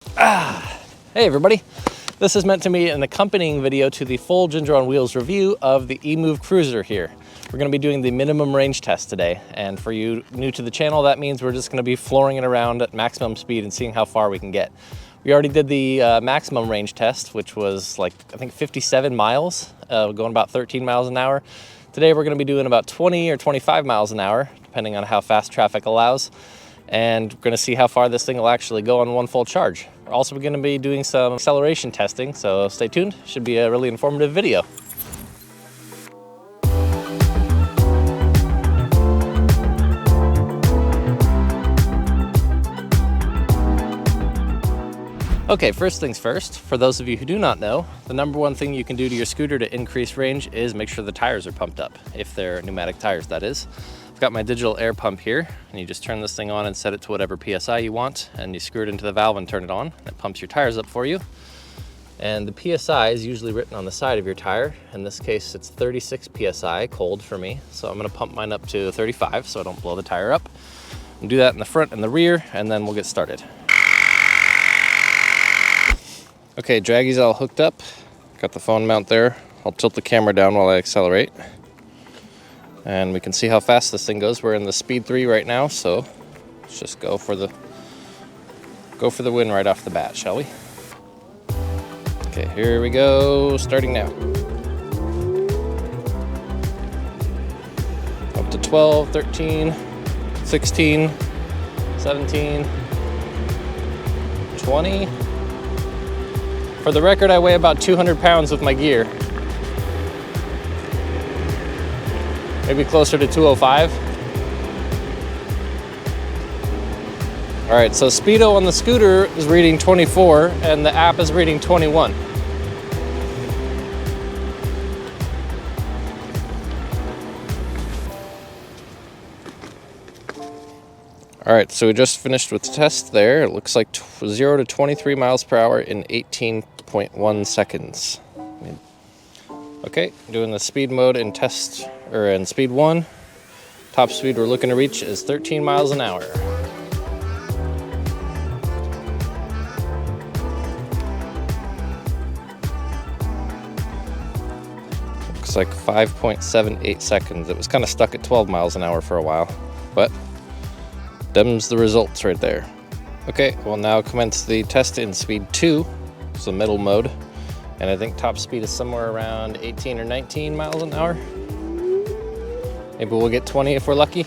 Hey everybody, this is meant to be an accompanying video to the full Ginger on Wheels review of the Emove Cruiser here. We're going to be doing the minimum range test today, and for you new to the channel, that means we're just going to be flooring it around at maximum speed and seeing how far we can get. We already did the maximum range test, which was like, I think 57 miles, going about 13 miles an hour. Today we're going to be doing about 20 or 25 miles an hour, depending on how fast traffic allows. And we're going to see how far this thing will actually go on one full charge. We're also going to be doing some acceleration testing, so stay tuned. Should be a really informative video. Okay, first things first, for those of you who do not know, the number one thing you can do to your scooter to increase range is make sure the tires are pumped up, if they're pneumatic tires, that is. I've got my digital air pump here, and you just turn this thing on and set it to whatever PSI you want, and you screw it into the valve and turn it on. It pumps your tires up for you. And the PSI is usually written on the side of your tire. In this case, it's 36 PSI, cold for me. So I'm gonna pump mine up to 35 so I don't blow the tire up. And do that in the front and the rear, and then we'll get started. Okay, draggy's all hooked up. Got the phone mount there. I'll tilt the camera down while I accelerate. And we can see how fast this thing goes. We're in the speed 3 right now, so let's just go for the win right off the bat, shall we? Okay, here we go, starting now. Up to 12, 13, 16, 17, 20. For the record, I weigh about 200 pounds with my gear. Maybe closer to 205. All right, so speedo on the scooter is reading 24 and the app is reading 21. All right, so we just finished with the test there. It looks like 0 to 23 miles per hour in 18.1 seconds. Okay, doing the speed mode in in speed 1. Top speed we're looking to reach is 13 miles an hour. Looks like 5.78 seconds. It was kind of stuck at 12 miles an hour for a while, but them's the results right there. Okay, we'll now commence the test in speed 2, so middle mode. And I think top speed is somewhere around 18 or 19 miles an hour. Maybe we'll get 20 if we're lucky.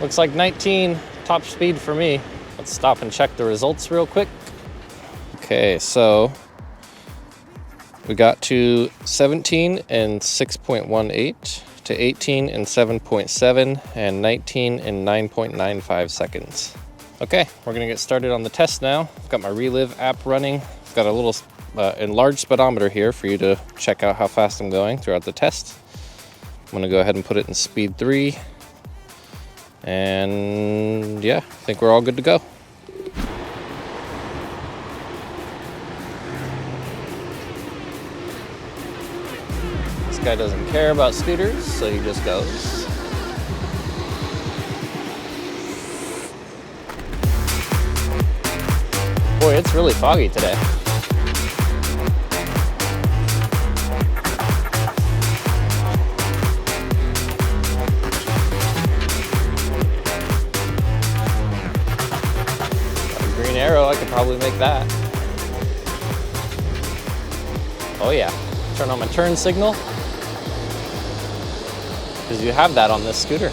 Looks like 19 top speed for me. Let's stop and check the results real quick. Okay, so we got to 17 and 6.18. to 18 in 7.7 and 19 in 9.95 seconds. Okay, we're gonna get started on the test now. I've got my Relive app running. I've got a little enlarged speedometer here for you to check out how fast I'm going throughout the test. I'm gonna go ahead and put it in speed 3. And yeah, I think we're all good to go. This guy doesn't care about scooters, so he just goes. Boy, it's really foggy today. Got a green arrow, I could probably make that. Oh yeah, turn on my turn signal. Because you have that on this scooter.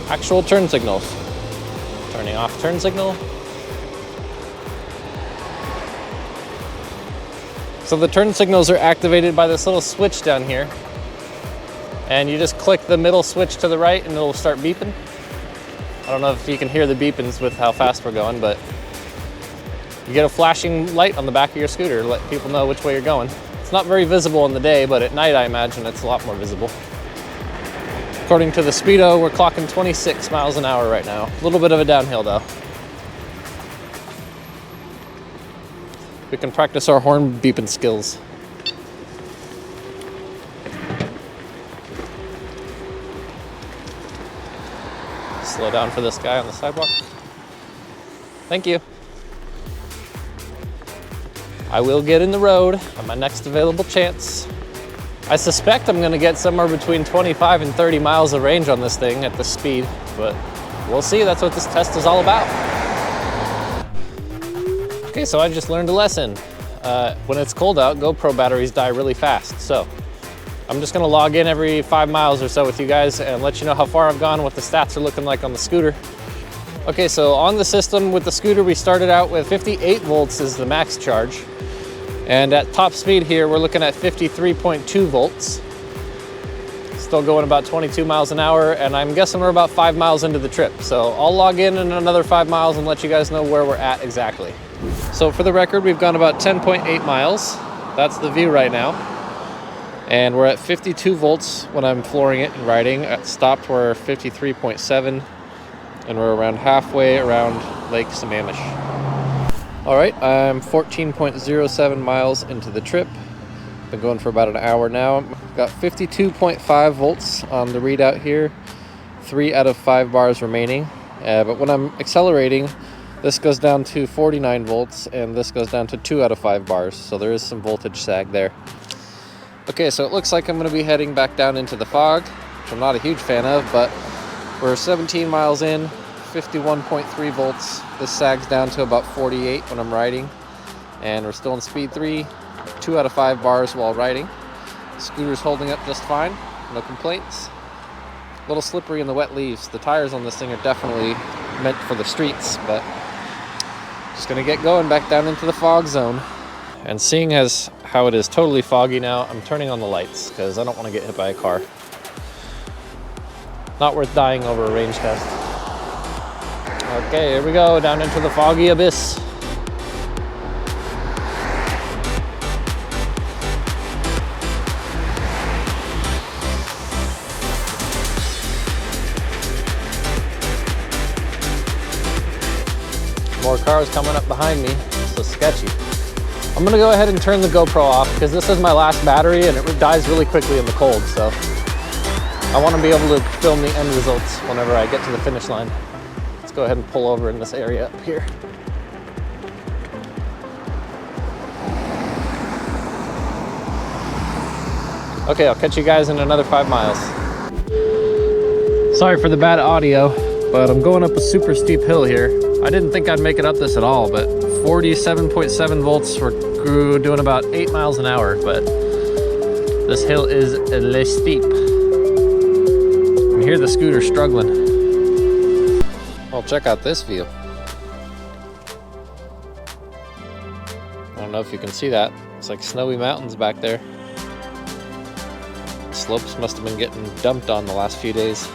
Actual turn signals. Turning off turn signal. So the turn signals are activated by this little switch down here. And you just click the middle switch to the right and it'll start beeping. I don't know if you can hear the beepings with how fast we're going, but you get a flashing light on the back of your scooter to let people know which way you're going. It's not very visible in the day, but at night I imagine it's a lot more visible. According to the speedo, we're clocking 26 miles an hour right now. A little bit of a downhill though. We can practice our horn beeping skills. Slow down for this guy on the sidewalk. Thank you. I will get in the road on my next available chance. I suspect I'm gonna get somewhere between 25 and 30 miles of range on this thing at this speed, but we'll see. That's what this test is all about. Okay, so I just learned a lesson. When it's cold out, GoPro batteries die really fast. So I'm just gonna log in every 5 miles or so with you guys and let you know how far I've gone, what the stats are looking like on the scooter. Okay, so on the system with the scooter, we started out with 58 volts is the max charge. And at top speed here, we're looking at 53.2 volts. Still going about 22 miles an hour, and I'm guessing we're about 5 miles into the trip. So I'll log in another 5 miles and let you guys know where we're at exactly. So for the record, we've gone about 10.8 miles. That's the view right now. And we're at 52 volts when I'm flooring it and riding. At stopped, we're 53.7, and we're around halfway around Lake Sammamish. All right, I'm 14.07 miles into the trip. Been going for about an hour now. Got 52.5 volts on the readout here. 3 out of 5 bars remaining. But when I'm accelerating, this goes down to 49 volts and this goes down to 2 out of 5 bars. So there is some voltage sag there. Okay, so it looks like I'm gonna be heading back down into the fog, which I'm not a huge fan of, but we're 17 miles in. 51.3 volts. This sags down to about 48 when I'm riding, and we're still in speed 3, 2 out of 5 bars while riding. Scooter's holding up just fine, no complaints. A little slippery in the wet leaves. The tires on this thing are definitely meant for the streets, but just gonna get going back down into the fog zone. And seeing as how it is totally foggy now, I'm turning on the lights because I don't want to get hit by a car. Not worth dying over a range test. Okay, here we go, down into the foggy abyss. More cars coming up behind me, so sketchy. I'm gonna go ahead and turn the GoPro off because this is my last battery and it dies really quickly in the cold, so I want to be able to film the end results whenever I get to the finish line. Go ahead and pull over in this area up here. Okay, I'll catch you guys in another 5 miles. Sorry for the bad audio, but I'm going up a super steep hill here. I didn't think I'd make it up this at all, but 47.7 volts, we're doing about 8 miles an hour, but this hill is a little steep. You can hear the scooter struggling. Well, check out this view. I don't know if you can see that. It's like snowy mountains back there. Slopes must have been getting dumped on the last few days.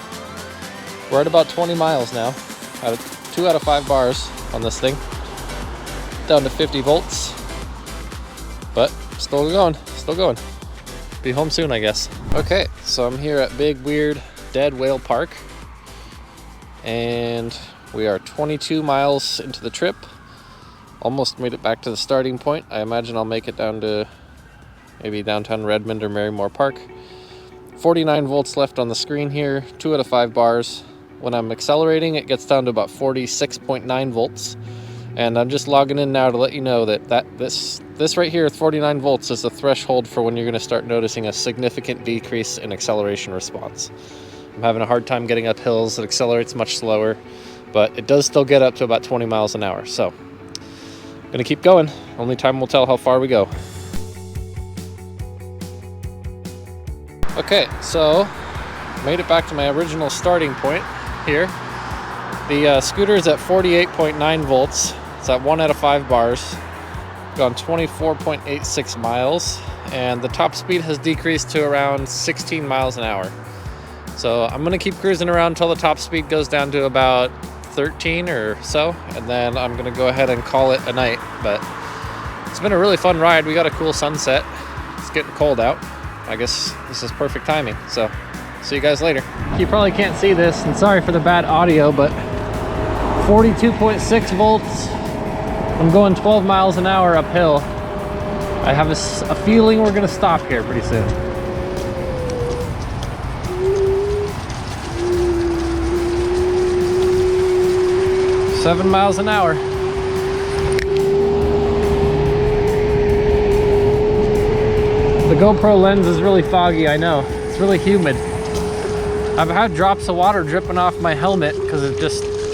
We're at about 20 miles now. 2 out of 5 bars on this thing. Down to 50 volts. But still going, still going. Be home soon, I guess. Okay, so I'm here at Big Weird Dead Whale Park. And we are 22 miles into the trip. Almost made it back to the starting point. I imagine I'll make it down to maybe downtown Redmond or Marymore Park. 49 volts left on the screen here, 2 out of 5 bars. When I'm accelerating, it gets down to about 46.9 volts. And I'm just logging in now to let you know that this right here, 49 volts, is the threshold for when you're going to start noticing a significant decrease in acceleration response. I'm having a hard time getting up hills. It accelerates much slower, but it does still get up to about 20 miles an hour. So I'm gonna keep going. Only time will tell how far we go. Okay, so made it back to my original starting point here. The scooter is at 48.9 volts. It's at 1 out of 5 bars. Gone 24.86 miles, and the top speed has decreased to around 16 miles an hour. So I'm gonna keep cruising around until the top speed goes down to about 13 or so, and then I'm gonna go ahead and call it a night. But it's been a really fun ride. We got a cool sunset. It's getting cold out. I guess this is perfect timing. So see you guys later. You probably can't see this, and sorry for the bad audio, but 42.6 volts. I'm going 12 miles an hour uphill. I have a feeling we're gonna stop here pretty soon. 7 miles an hour. The GoPro lens is really foggy, I know. It's really humid. I've had drops of water dripping off my helmet because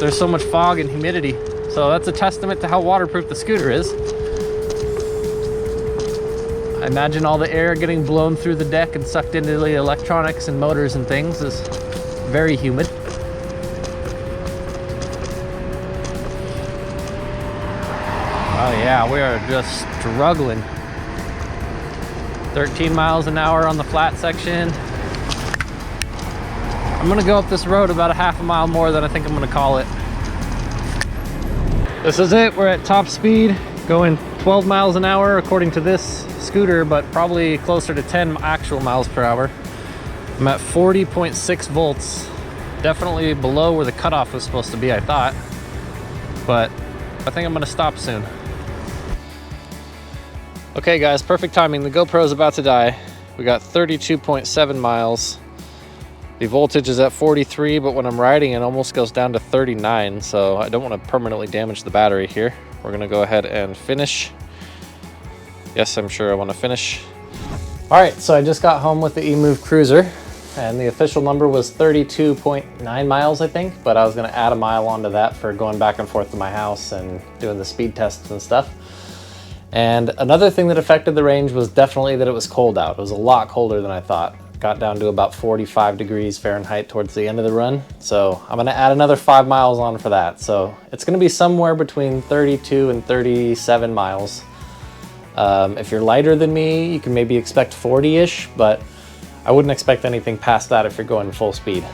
there's so much fog and humidity. So that's a testament to how waterproof the scooter is. I imagine all the air getting blown through the deck and sucked into the electronics and motors and things is very humid. Oh yeah, we are just struggling. 13 miles an hour on the flat section. I'm gonna go up this road about a half a mile more than I think I'm gonna call it. This is it, we're at top speed, going 12 miles an hour according to this scooter, but probably closer to 10 actual miles per hour. I'm at 40.6 volts, definitely below where the cutoff was supposed to be, I thought. But I think I'm gonna stop soon. Okay guys, perfect timing. The GoPro is about to die. We got 32.7 miles. The voltage is at 43, but when I'm riding, it almost goes down to 39. So I don't want to permanently damage the battery here. We're gonna go ahead and finish. Yes, I'm sure I want to finish. All right, so I just got home with the Emove Cruiser, and the official number was 32.9 miles, I think, but I was gonna add a mile onto that for going back and forth to my house and doing the speed tests and stuff. And another thing that affected the range was definitely that it was cold out. It was a lot colder than I thought. Got down to about 45 degrees Fahrenheit towards the end of the run. So I'm gonna add another 5 miles on for that. So it's gonna be somewhere between 32 and 37 miles. If you're lighter than me, you can maybe expect 40-ish, but I wouldn't expect anything past that if you're going full speed.